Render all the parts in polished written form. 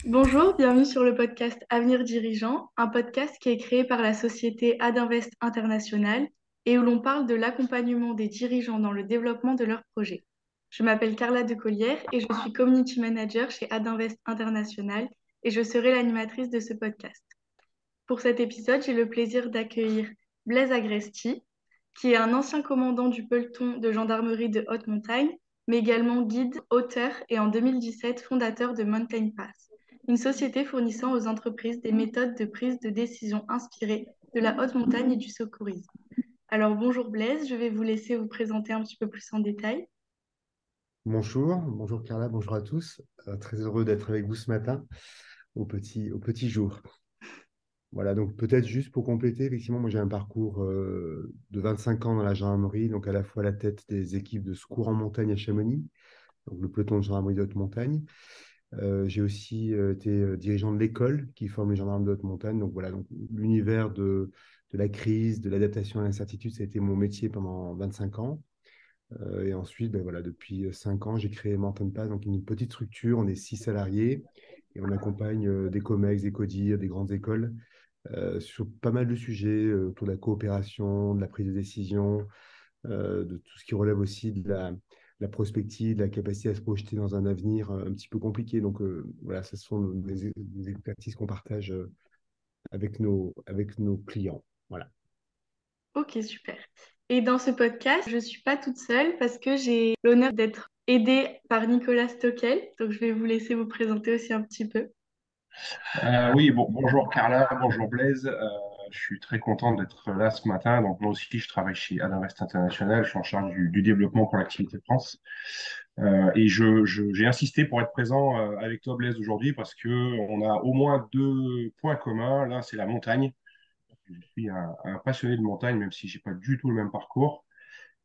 Bonjour, bienvenue sur le podcast Avenir Dirigeant, un podcast qui est créé par la société Adinvest International et où l'on parle de l'accompagnement des dirigeants dans le développement de leurs projets. Je m'appelle Carla Decollière et je suis Community Manager chez Adinvest International et je serai l'animatrice de ce podcast. Pour cet épisode, j'ai le plaisir d'accueillir Blaise Agresti, qui est un ancien commandant du peloton de gendarmerie de haute montagne, mais également guide, auteur et en 2017 fondateur de Mountain Pass, une société fournissant aux entreprises des méthodes de prise de décision inspirées de la haute montagne et du secourisme. Alors bonjour Blaise, je vais vous laisser vous présenter un petit peu plus en détail. Bonjour Carla, bonjour à tous. Très heureux d'être avec vous ce matin au petit jour. Voilà, donc peut-être juste pour compléter, effectivement, moi j'ai un parcours de 25 ans dans la gendarmerie, donc à la fois à la tête des équipes de secours en montagne à Chamonix, donc le peloton de gendarmerie de haute montagne. J'ai aussi été dirigeant de l'école qui forme les gendarmes de haute montagne. Donc voilà, donc l'univers de la crise, de l'adaptation à l'incertitude, ça a été mon métier pendant 25 ans. Et ensuite, ben voilà, depuis 5 ans, j'ai créé Mountain Pass, donc une petite structure. On est 6 salariés et on accompagne des COMEX, des CODIR, des grandes écoles sur pas mal de sujets autour de la coopération, de la prise de décision, de tout ce qui relève aussi de la prospective, de la capacité à se projeter dans un avenir un petit peu compliqué. Donc voilà, ce sont des expertises qu'on partage avec nos clients. Voilà. Ok, super. Et dans ce podcast, je ne suis pas toute seule parce que j'ai l'honneur d'être aidée par Nicolas Stockel. Donc je vais vous laisser vous présenter aussi un petit peu. Oui, bonjour Carla, bonjour Blaise. Je suis très content d'être là ce matin. Donc moi aussi, je travaille chez Adinvest International. Je suis en charge du développement pour l'activité France. J'ai insisté pour être présent avec toi, Blaise, aujourd'hui parce que on a au moins deux points communs. L'un, c'est la montagne. Je suis un passionné de montagne, même si j'ai pas du tout le même parcours.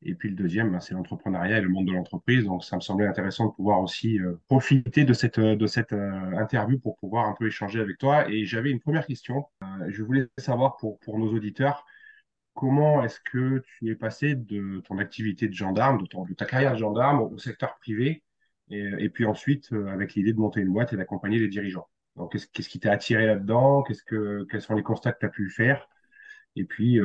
Et puis le deuxième, ben, c'est l'entrepreneuriat et le monde de l'entreprise. Donc ça me semblait intéressant de pouvoir aussi profiter de cette interview pour pouvoir un peu échanger avec toi. Et j'avais une première question. Je voulais savoir pour nos auditeurs, comment est-ce que tu es passé de ton activité de gendarme, de ta carrière de gendarme au secteur privé, et puis ensuite avec l'idée de monter une boîte et d'accompagner les dirigeants. Donc qu'est-ce qui t'a attiré là-dedans? Quels sont les constats que tu as pu faire? Et puis,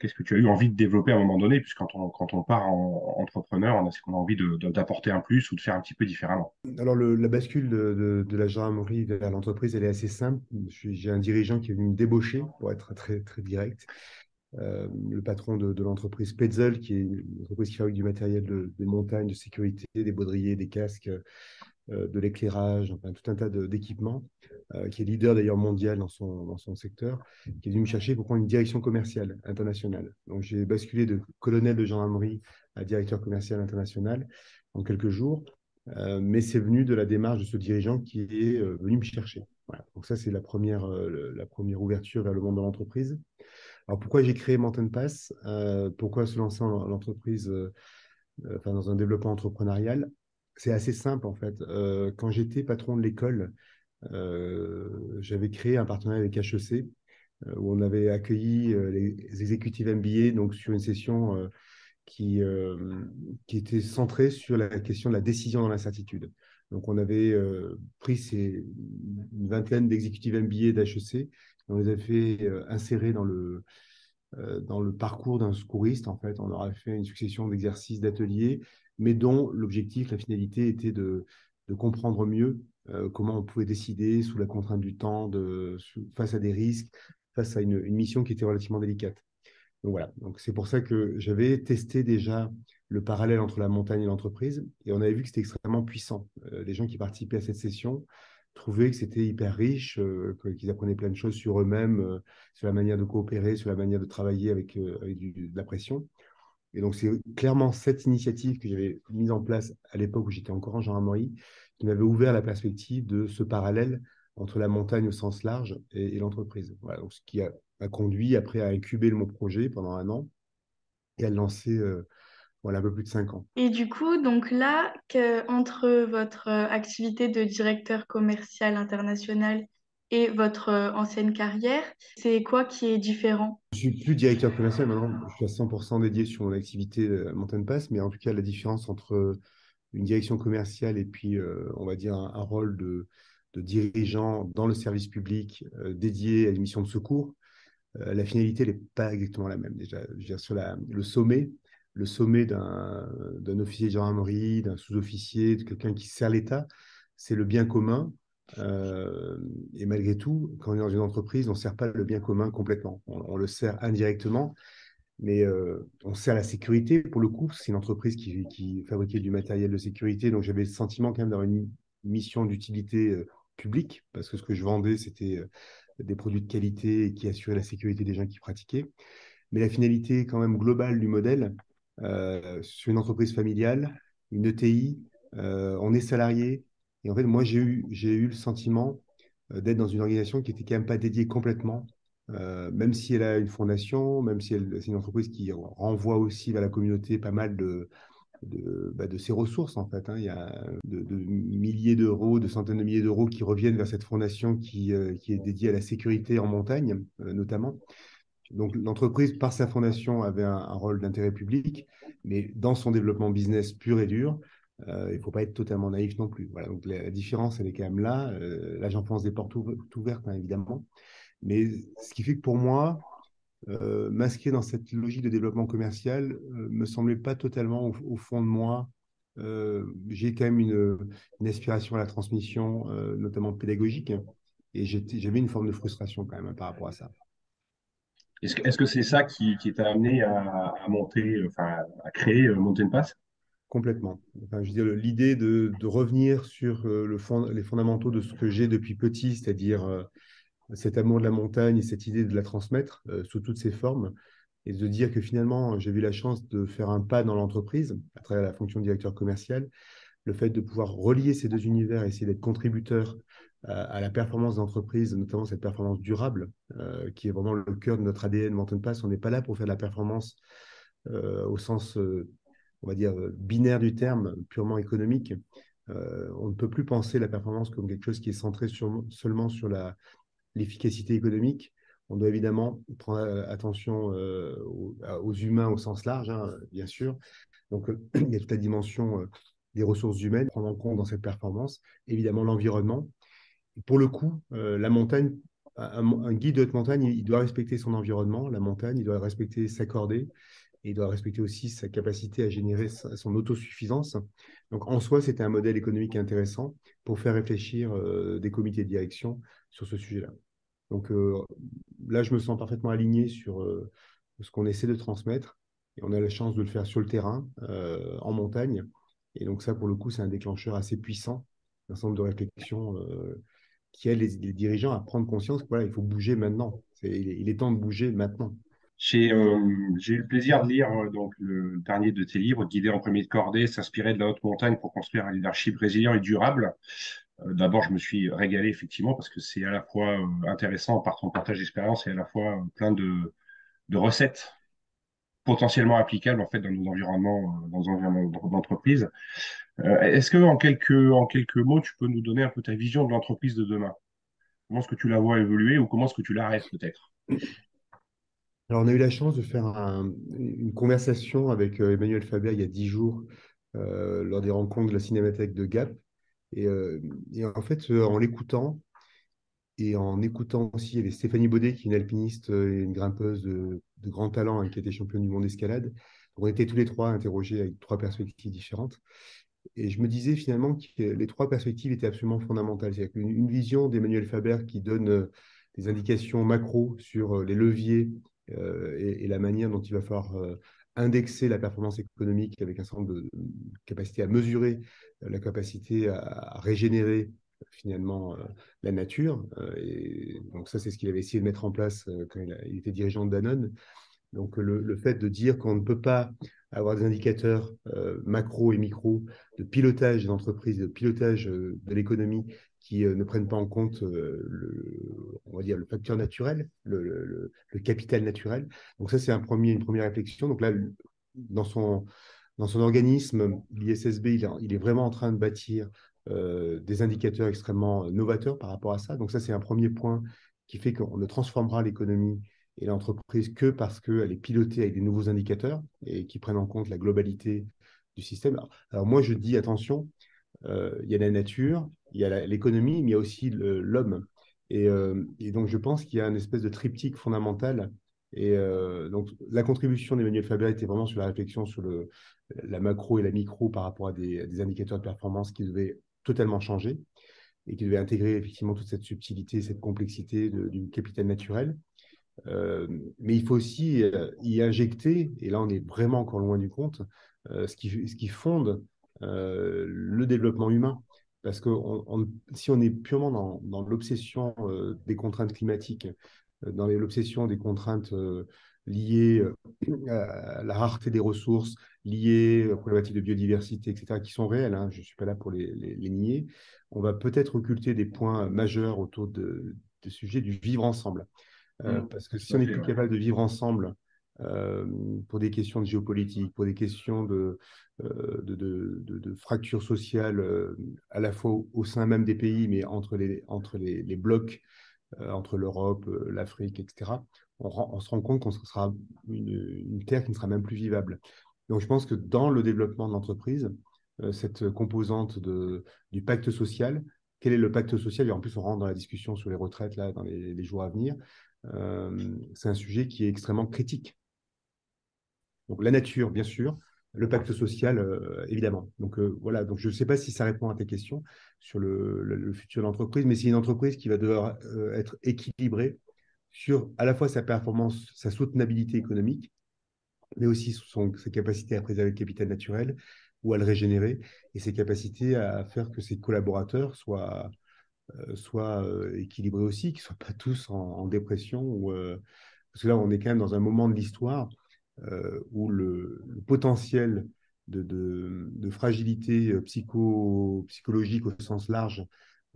qu'est-ce que tu as eu envie de développer à un moment donné? Puisque quand on part en entrepreneur, on a, c'est qu'on a envie d'apporter un plus ou de faire un petit peu différemment. Alors, la bascule de la gendarmerie vers l'entreprise, elle est assez simple. J'ai un dirigeant qui est venu me débaucher, pour être très, très direct. Le patron de l'entreprise Petzl, qui est une entreprise qui fabrique du matériel de montagne, de sécurité, des baudriers, des casques, de l'éclairage, enfin tout un tas d'équipements, qui est leader d'ailleurs mondial dans son secteur, qui est venu me chercher pour prendre une direction commerciale internationale. Donc j'ai basculé de colonel de gendarmerie à directeur commercial international en quelques jours, mais c'est venu de la démarche de ce dirigeant qui est venu me chercher. Voilà. Donc ça, c'est la première ouverture vers le monde de l'entreprise. Alors pourquoi j'ai créé Mountain Pass? Pourquoi se lancer en l'entreprise, enfin, dans un développement entrepreneurial? C'est assez simple en fait. Quand j'étais patron de l'école, j'avais créé un partenariat avec HEC où on avait accueilli les exécutifs MBA donc sur une session qui, euh, qui était centrée sur la question de la décision dans l'incertitude. Donc on avait pris une vingtaine d'exécutifs MBA d'HEC, on les a fait insérer dans le parcours d'un secouriste. En fait, on leur a fait une succession d'exercices, d'ateliers, mais dont l'objectif, la finalité était de comprendre mieux comment on pouvait décider sous la contrainte du temps, face à des risques, face à une mission qui était relativement délicate. Donc voilà, donc c'est pour ça que j'avais testé déjà le parallèle entre la montagne et l'entreprise, et on avait vu que c'était extrêmement puissant. Les gens qui participaient à cette session trouvaient que c'était hyper riche, qu'ils apprenaient plein de choses sur eux-mêmes, sur la manière de coopérer, sur la manière de travailler avec de la pression. Et donc c'est clairement cette initiative que j'avais mise en place à l'époque où j'étais encore en gendarmerie, qui m'avait ouvert la perspective de ce parallèle entre la montagne au sens large et l'entreprise. Voilà, donc ce qui m'a conduit après à incuber mon projet pendant un an et à le lancer voilà, un peu plus de 5 ans. Et du coup, donc là, entre votre activité de directeur commercial international et votre ancienne carrière, c'est quoi qui est différent? Je suis plus directeur commercial maintenant, je suis à 100% dédié sur mon activité Mountain Pass, mais en tout cas la différence entre une direction commerciale et puis on va dire un rôle dirigeants dans le service public dédiés à une mission de secours, la finalité n'est pas exactement la même. Déjà, je veux dire, sur le sommet d'un officier de gendarmerie, d'un sous-officier, de quelqu'un qui sert l'État, c'est le bien commun. Et malgré tout, quand on est dans une entreprise, on ne sert pas le bien commun complètement. On le sert indirectement, mais on sert la sécurité. Pour le coup, c'est une entreprise qui fabriquait du matériel de sécurité, donc j'avais le sentiment quand même d'avoir une mission d'utilité publique, parce que ce que je vendais, c'était des produits de qualité et qui assuraient la sécurité des gens qui pratiquaient. Mais la finalité quand même globale du modèle, sur une entreprise familiale, une ETI, on est salarié. Et en fait, moi, j'ai eu le sentiment d'être dans une organisation qui était quand même pas dédiée complètement, même si elle a une fondation, même si c'est une entreprise qui renvoie aussi vers la communauté pas mal de ses ressources, en fait. Hein. Il y a de milliers d'euros, de centaines de milliers d'euros qui reviennent vers cette fondation qui est dédiée à la sécurité en montagne, notamment. Donc, l'entreprise, par sa fondation, avait un rôle d'intérêt public, mais dans son développement business pur et dur, il ne faut pas être totalement naïf non plus. Voilà, donc la différence, elle est quand même là. Là, j'enfonce des portes ouvertes, hein, évidemment. Mais ce qui fait que pour moi, m'inscrire dans cette logique de développement commercial me semblait pas totalement au fond de moi. J'ai quand même une aspiration à la transmission, notamment pédagogique, et j'avais une forme de frustration quand même par rapport à ça. Est-ce que c'est ça qui t'a amené à monter, enfin, à créer Mountain Pass? Complètement. Enfin, je veux dire, l'idée de revenir sur les fondamentaux de ce que j'ai depuis petit, c'est-à-dire cet amour de la montagne et cette idée de la transmettre sous toutes ses formes, et de dire que finalement, j'ai eu la chance de faire un pas dans l'entreprise à travers la fonction de directeur commercial, le fait de pouvoir relier ces deux univers, essayer d'être contributeur à la performance d'entreprise, notamment cette performance durable, qui est vraiment le cœur de notre ADN Mountain Pass. On n'est pas là pour faire de la performance au sens, on va dire, binaire du terme, purement économique. On ne peut plus penser la performance comme quelque chose qui est centré seulement sur l'efficacité économique. On doit évidemment prendre attention aux humains au sens large, hein, bien sûr. Donc, il y a toute la dimension des ressources humaines, prendre en compte dans cette performance, évidemment l'environnement. Et pour le coup, la montagne, un guide de haute montagne, il doit respecter son environnement, la montagne, il doit respecter sa cordée, et il doit respecter aussi sa capacité à générer son autosuffisance. Donc, en soi, c'était un modèle économique intéressant pour faire réfléchir des comités de direction sur ce sujet-là. Donc là, je me sens parfaitement aligné sur ce qu'on essaie de transmettre. Et on a la chance de le faire sur le terrain, en montagne. Et donc ça, pour le coup, c'est un déclencheur assez puissant d'un centre de réflexion qui aide les dirigeants à prendre conscience que voilà, il faut bouger maintenant. Il est temps de bouger maintenant. J'ai eu le plaisir de lire donc le dernier de tes livres, Guider en premier de cordée, s'inspirer de la haute montagne pour construire un leadership résilient et durable. D'abord, je me suis régalé effectivement parce que c'est à la fois intéressant par ton partage d'expérience et à la fois plein de recettes potentiellement applicables en fait dans nos environnements d'entreprise. Est-ce que en quelques mots, tu peux nous donner un peu ta vision de l'entreprise de demain? Comment est-ce que tu la vois évoluer ou comment est-ce que tu la rêves peut-être? Alors, on a eu la chance de faire une conversation avec Emmanuel Faber il y a 10 jours lors des rencontres de la Cinémathèque de Gap. Et, et en fait, en l'écoutant, et en écoutant aussi, il y avait Stéphanie Baudet, qui est une alpiniste et une grimpeuse de grand talent, hein, qui a été championne du monde d'escalade. Donc, on était tous les trois interrogés avec trois perspectives différentes. Et je me disais finalement que les trois perspectives étaient absolument fondamentales. C'est-à-dire qu'une vision d'Emmanuel Faber qui donne des indications macro sur les leviers et la manière dont il va falloir indexer la performance économique avec un certain nombre de capacités à mesurer la capacité à régénérer finalement la nature. Et donc ça, c'est ce qu'il avait essayé de mettre en place quand il était dirigeant de Danone. Donc, le fait de dire qu'on ne peut pas avoir des indicateurs macro et micro de pilotage des entreprises, de pilotage de l'économie qui ne prennent pas en compte on va dire le facteur naturel, le capital naturel. Donc, ça, c'est une première réflexion. Donc là, dans son, dans son organisme, l'ISSB, il est vraiment en train de bâtir des indicateurs extrêmement novateurs par rapport à ça. Donc, ça, c'est un premier point qui fait qu'on ne transformera l'économie et l'entreprise que parce qu'elle est pilotée avec des nouveaux indicateurs et qui prennent en compte la globalité du système. Alors moi, je dis attention, Il y a la nature, il y a l'économie, mais il y a aussi l'homme. Et donc, je pense qu'il y a une espèce de triptyque fondamental. Donc, la contribution d'Emmanuel Faber était vraiment sur la réflexion sur la macro et la micro par rapport à des indicateurs de performance qui devaient totalement changer et qui devaient intégrer effectivement toute cette subtilité, cette complexité du capital naturel. Mais il faut aussi y injecter, et là on est vraiment encore loin du compte, ce qui fonde le développement humain. Parce que si on est purement dans l'obsession des contraintes climatiques, dans l'obsession des contraintes liées à la rareté des ressources, liées aux problématiques de biodiversité, etc., qui sont réelles, hein, je ne suis pas là pour les nier, on va peut-être occulter des points majeurs autour du sujet du vivre ensemble. Parce que si Tout à on n'est fait, plus ouais. capable de vivre ensemble pour des questions de géopolitique, pour des questions de fracture sociale, à la fois au sein même des pays, mais entre les blocs, entre l'Europe, l'Afrique, etc., on se rend compte qu'on sera une terre qui ne sera même plus vivable. Donc je pense que dans le développement de l'entreprise, cette composante du pacte social, quel est le pacte social? Et en plus, on rentre dans la discussion sur les retraites là, dans les jours à venir. C'est un sujet qui est extrêmement critique. Donc la nature, bien sûr, le pacte social, évidemment. Donc voilà, donc je ne sais pas si ça répond à tes questions sur le futur de l'entreprise, mais c'est une entreprise qui va devoir être équilibrée sur à la fois sa performance, sa soutenabilité économique, mais aussi ses capacités à préserver le capital naturel ou à le régénérer, et ses capacités à faire que ses collaborateurs soient équilibrés aussi, qu'ils ne soient pas tous en dépression. Parce que là, on est quand même dans un moment de l'histoire où le potentiel de fragilité psychologique au sens large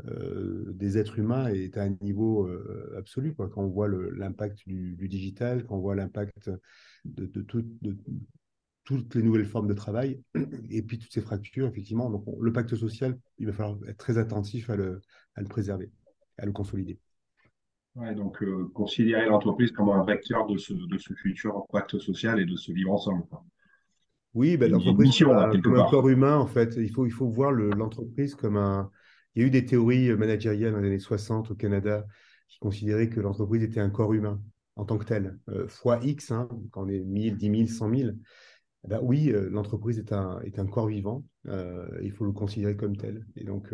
des êtres humains est à un niveau absolu, quoi. Quand on voit l'impact du digital, quand on voit l'impact de toutes les nouvelles formes de travail, et puis toutes ces fractures, effectivement. Donc, le pacte social, il va falloir être très attentif à le préserver, à le consolider. Ouais, donc, considérer l'entreprise comme un vecteur de ce futur pacte social et de ce vivre ensemble, quoi. Oui, ben, Il y a une l'entreprise mission, là, quelque comme un part. corps humain, en fait. Il faut voir l'entreprise comme un... Il y a eu des théories managériales dans les années 60 au Canada qui considéraient que l'entreprise était un corps humain en tant que tel. Fois X, hein, quand on est 1000, 10 000, 100 000. Eh ben oui, l'entreprise est un corps vivant. Il faut le considérer comme tel. Donc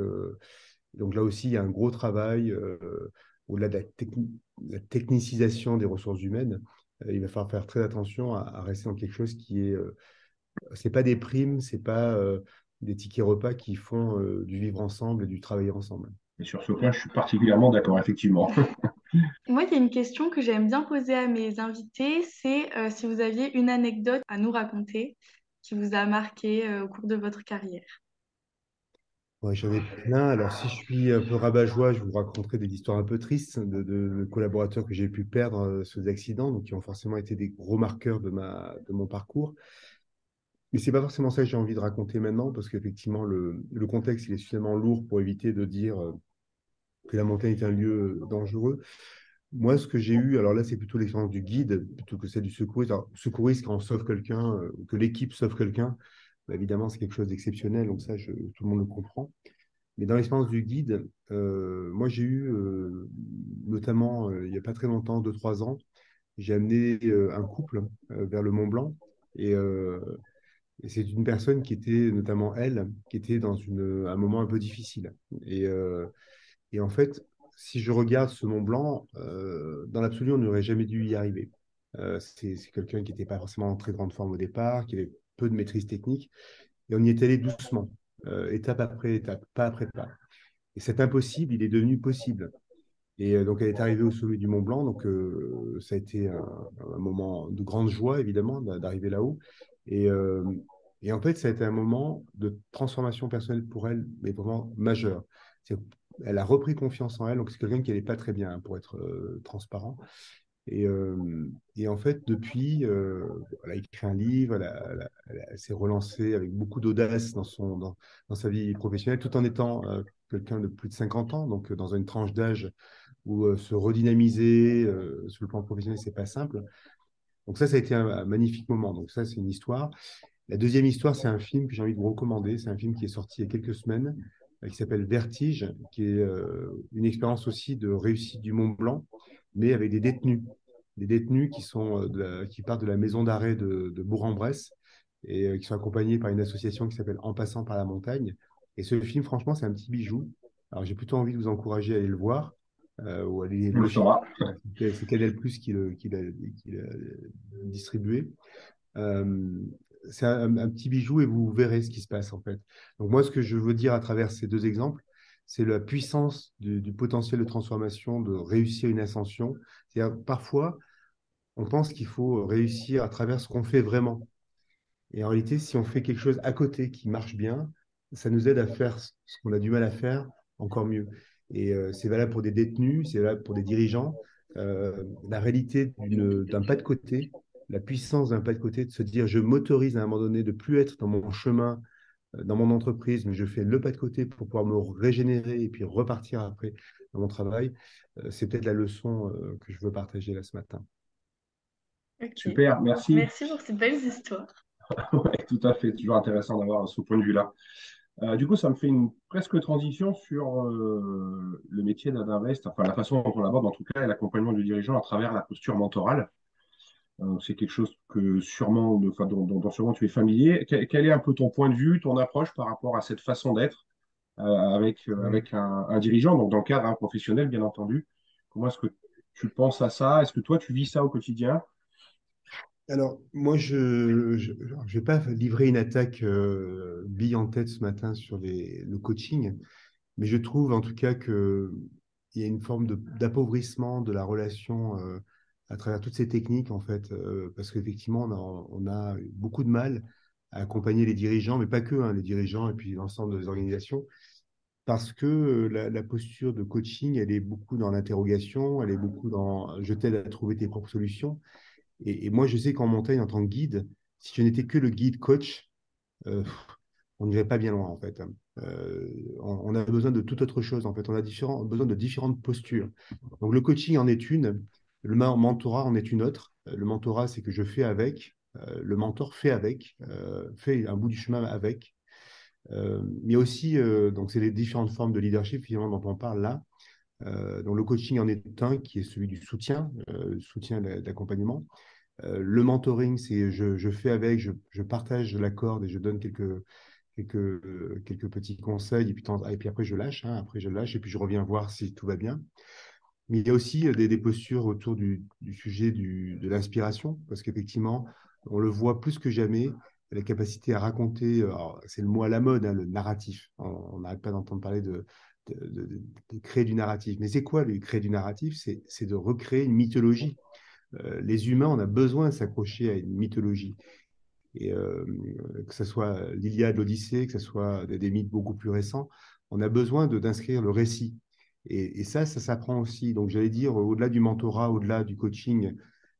là aussi, il y a un gros travail au-delà de la technicisation des ressources humaines. Il va falloir faire très attention à rester dans quelque chose qui est c'est pas des primes, c'est pas des tickets repas qui font du vivre ensemble et du travailler ensemble. Et sur ce point, je suis particulièrement d'accord, effectivement. Moi, il y a une question que j'aime bien poser à mes invités, c'est si vous aviez une anecdote à nous raconter qui vous a marqué au cours de votre carrière. Ouais, j'en ai plein. Alors, si je suis un peu rabat-joie, je vous raconterai des histoires un peu tristes de collaborateurs que j'ai pu perdre sur des accidents, donc qui ont forcément été des gros marqueurs de mon parcours. Mais c'est pas forcément ça que j'ai envie de raconter maintenant, parce qu'effectivement, le contexte, il est suffisamment lourd pour éviter de dire que la montagne est un lieu dangereux. Moi, ce que j'ai eu, alors là, c'est plutôt l'expérience du guide plutôt que celle du secouriste. Alors, secouriste, quand on sauve quelqu'un, que l'équipe sauve quelqu'un, bah, évidemment, c'est quelque chose d'exceptionnel, donc ça, tout le monde le comprend. Mais dans l'expérience du guide, moi, j'ai eu, notamment, il n'y a pas très longtemps, 2, 3 ans, j'ai amené un couple vers le Mont Blanc. Et, euh, et c'est une personne qui était, notamment elle, qui était dans un moment un peu difficile. Et en fait, si je regarde ce Mont Blanc, dans l'absolu, on n'aurait jamais dû y arriver. C'est quelqu'un qui n'était pas forcément en très grande forme au départ, qui avait peu de maîtrise technique, et on y est allé doucement, étape après étape, pas après pas. Et cet impossible, il est devenu possible. Et donc, elle est arrivée au sommet du Mont Blanc, donc ça a été un moment de grande joie, évidemment, d'arriver là-haut. Et, euh, et en fait, ça a été un moment de transformation personnelle pour elle, mais vraiment majeur. Elle a repris confiance en elle, donc c'est quelqu'un qui n'allait pas très bien, hein, pour être transparent. Et en fait, depuis, elle a écrit un livre, elle s'est relancée avec beaucoup d'audace dans sa vie professionnelle, tout en étant quelqu'un de plus de 50 ans, donc dans une tranche d'âge où se redynamiser sur le plan professionnel, c'est pas simple. Donc ça a été un magnifique moment. Donc ça, c'est une histoire. La deuxième histoire, c'est un film que j'ai envie de vous recommander. C'est un film qui est sorti il y a quelques semaines, qui s'appelle Vertige, qui est une expérience aussi de réussite du Mont Blanc, mais avec des détenus. Des détenus qui, qui partent de la maison d'arrêt de Bourg-en-Bresse et qui sont accompagnés par une association qui s'appelle En passant par la montagne. Et ce film, franchement, c'est un petit bijou. Alors, j'ai plutôt envie de vous encourager à aller le voir ou à aller On le loger. fera. C'est Canal+ qui l'a distribué. Euh, c'est un petit bijou et vous verrez ce qui se passe en fait. Donc moi, ce que je veux dire à travers ces deux exemples, c'est la puissance du potentiel de transformation, de réussir une ascension. C'est-à-dire, parfois, on pense qu'il faut réussir à travers ce qu'on fait vraiment. Et en réalité, si on fait quelque chose à côté qui marche bien, ça nous aide à faire ce qu'on a du mal à faire encore mieux. Et c'est valable pour des détenus, c'est valable pour des dirigeants. La réalité d'un pas de côté, la puissance d'un pas de côté, de se dire je m'autorise à un moment donné de plus être dans mon chemin, dans mon entreprise, mais je fais le pas de côté pour pouvoir me régénérer et puis repartir après dans mon travail. C'est peut-être la leçon que je veux partager là ce matin. Ok. Super, merci. Merci pour ces belles histoires. Ouais, tout à fait, toujours intéressant d'avoir ce point de vue-là. Du coup, ça me fait une presque transition sur le métier d'Adinvest, enfin la façon dont on l'aborde en tout cas, et l'accompagnement du dirigeant à travers la posture mentorale. C'est quelque chose que sûrement, enfin, dont sûrement tu es familier. Quel est un peu ton point de vue, ton approche par rapport à cette façon d'être avec un dirigeant, donc dans le cadre professionnel, bien entendu. Comment est-ce que tu penses à ça? Est-ce que toi, tu vis ça au quotidien? Alors, moi, je vais pas livrer une attaque bille en tête ce matin sur le coaching, mais je trouve en tout cas qu'il y a une forme d'appauvrissement de la relation à travers toutes ces techniques, en fait, parce qu'effectivement, on a beaucoup de mal à accompagner les dirigeants, mais pas que, hein, les dirigeants et puis l'ensemble des organisations, parce que la posture de coaching, elle est beaucoup dans l'interrogation, elle est beaucoup dans je t'aide à trouver tes propres solutions. Et moi, je sais qu'en montagne, en tant que guide, si je n'étais que le guide coach, euh, on n'irait pas bien loin, en fait. On a besoin de toute autre chose, en fait. On a besoin de différentes postures. Donc, le coaching en est une, le mentorat en est une autre. Le mentorat, c'est que je fais avec, le mentor fait avec, fait un bout du chemin avec. Mais aussi, donc, c'est les différentes formes de leadership, finalement, dont on parle là. Donc, le coaching en est un qui est celui du soutien, soutien d'accompagnement. Le mentoring, c'est je fais avec, je partage la corde et je donne quelques petits conseils et puis après je lâche, hein, après je lâche et puis je reviens voir si tout va bien. Mais il y a aussi des postures autour du sujet de l'inspiration, parce qu'effectivement, on le voit plus que jamais, la capacité à raconter, c'est le mot à la mode, hein, le narratif. On n'arrête pas d'entendre parler de créer du narratif. Mais c'est quoi, créer du narratif? C'est de recréer une mythologie. Les humains, on a besoin de s'accrocher à une mythologie. Et que ce soit l'Iliade, l'Odyssée, que ce soit des mythes beaucoup plus récents, on a besoin d'inscrire le récit. Et ça s'apprend aussi. Donc, j'allais dire, au-delà du mentorat, au-delà du coaching,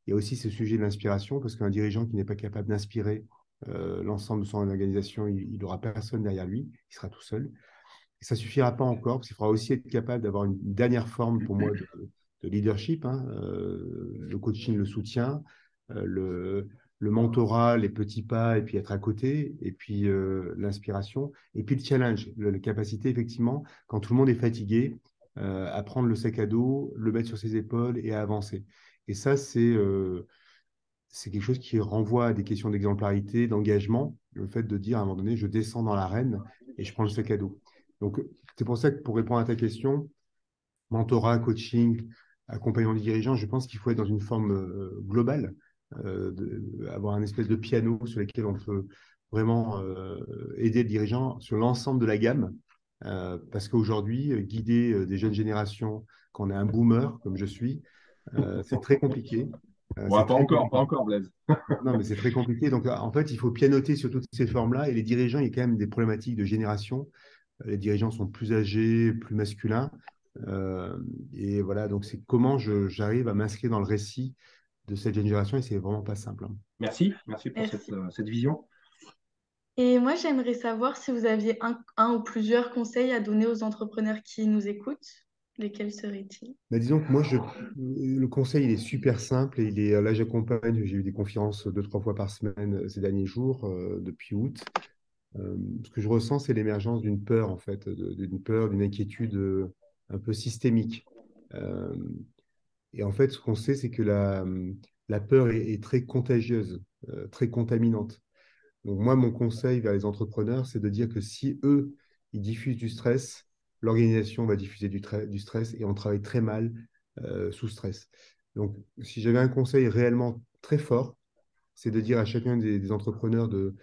il y a aussi ce sujet de l'inspiration, parce qu'un dirigeant qui n'est pas capable d'inspirer l'ensemble de son organisation, il n'aura personne derrière lui, il sera tout seul. Et ça ne suffira pas encore, parce qu'il faudra aussi être capable d'avoir une dernière forme, pour moi, de leadership, hein, le coaching, le soutien, le mentorat, les petits pas, et puis être à côté, et puis l'inspiration, et puis le challenge, la capacité, effectivement, quand tout le monde est fatigué, à prendre le sac à dos, le mettre sur ses épaules et à avancer. Et ça, c'est quelque chose qui renvoie à des questions d'exemplarité, d'engagement, le fait de dire à un moment donné, je descends dans l'arène et je prends le sac à dos. Donc, c'est pour ça que pour répondre à ta question, mentorat, coaching, accompagnement des dirigeants, je pense qu'il faut être dans une forme globale, avoir un espèce de piano sur lequel on peut vraiment aider le dirigeant sur l'ensemble de la gamme, parce qu'aujourd'hui, guider des jeunes générations, quand on est un boomer comme je suis, c'est très compliqué. Ouais, C'est très pas compliqué. encore, Blaise. Non, mais c'est très compliqué. Donc, en fait, il faut pianoter sur toutes ces formes-là. Et les dirigeants, il y a quand même des problématiques de génération. Les dirigeants sont plus âgés, plus masculins. Euh, et voilà, donc c'est comment j'arrive à m'inscrire dans le récit de cette jeune génération. Et c'est vraiment pas simple, hein. Merci pour Merci. cette vision. Et moi, j'aimerais savoir si vous aviez un ou plusieurs conseils à donner aux entrepreneurs qui nous écoutent. Lesquels seraient-ils? Bah, disons que le conseil, il est super simple et là, j'accompagne, j'ai eu des conférences 2, 3 fois par semaine ces derniers jours, depuis août. Ce que je ressens, c'est l'émergence d'une peur, en fait, d'une peur, d'une inquiétude un peu systémique. Euh, et en fait, ce qu'on sait, c'est que la peur est très contagieuse, très contaminante. Donc moi, mon conseil vers les entrepreneurs, c'est de dire que si eux, ils diffusent du stress, l'organisation va diffuser du stress et on travaille très mal sous stress. Donc si j'avais un conseil réellement très fort, c'est de dire à chacun des entrepreneurs de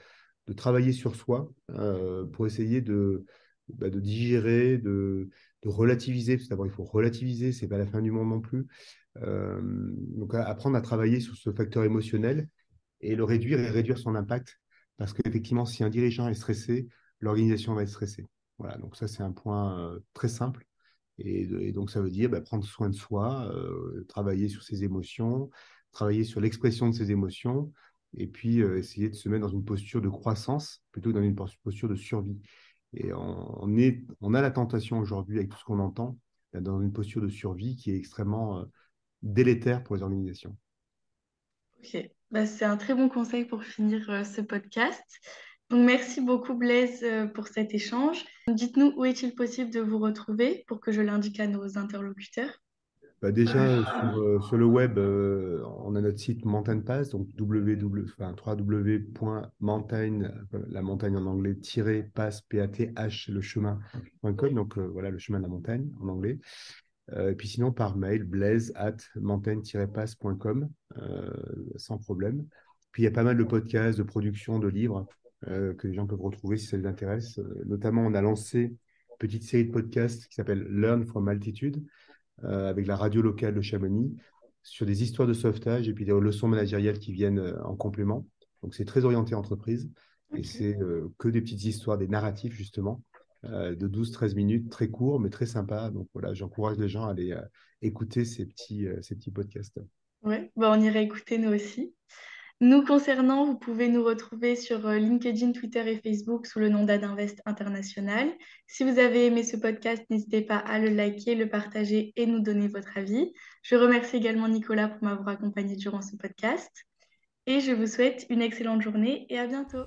travailler sur soi pour essayer de digérer, de relativiser, parce que d'abord il faut relativiser, c'est pas la fin du monde non plus. Donc apprendre à travailler sur ce facteur émotionnel et le réduire et réduire son impact. Parce qu'effectivement, si un dirigeant est stressé, l'organisation va être stressée. Voilà, donc ça, c'est un point très simple. Et donc, ça veut dire prendre soin de soi, travailler sur ses émotions, travailler sur l'expression de ses émotions, et puis essayer de se mettre dans une posture de croissance plutôt que dans une posture de survie. Et on a la tentation aujourd'hui, avec tout ce qu'on entend, d'être dans une posture de survie qui est extrêmement délétère pour les organisations. Ok, bah, c'est un très bon conseil pour finir ce podcast. Donc, merci beaucoup Blaise pour cet échange. Dites-nous où est-il possible de vous retrouver pour que je l'indique à nos interlocuteurs. Déjà, sur le web, on a notre site Mountain Pass, donc www.mountain, la montagne en anglais, pass, path, le chemin.com, donc voilà, le chemin de la montagne en anglais. Et puis sinon, par mail, blaise@mountain-pass.com, sans problème. Puis il y a pas mal de podcasts, de productions, de livres que les gens peuvent retrouver si ça les intéresse. Notamment, on a lancé une petite série de podcasts qui s'appelle Learn from Altitude, avec la radio locale de Chamonix, sur des histoires de sauvetage et puis des leçons managériales qui viennent en complément. Donc c'est très orienté entreprise et Ok. c'est que des petites histoires, des narratifs justement, de 12, 13 minutes, très courts mais très sympas. Donc voilà, j'encourage les gens à aller écouter ces petits podcasts. Ouais, bah, on ira écouter nous aussi. Nous concernant, vous pouvez nous retrouver sur LinkedIn, Twitter et Facebook sous le nom d'Adinvest International. Si vous avez aimé ce podcast, n'hésitez pas à le liker, le partager et nous donner votre avis. Je remercie également Nicolas pour m'avoir accompagné durant ce podcast et je vous souhaite une excellente journée et à bientôt.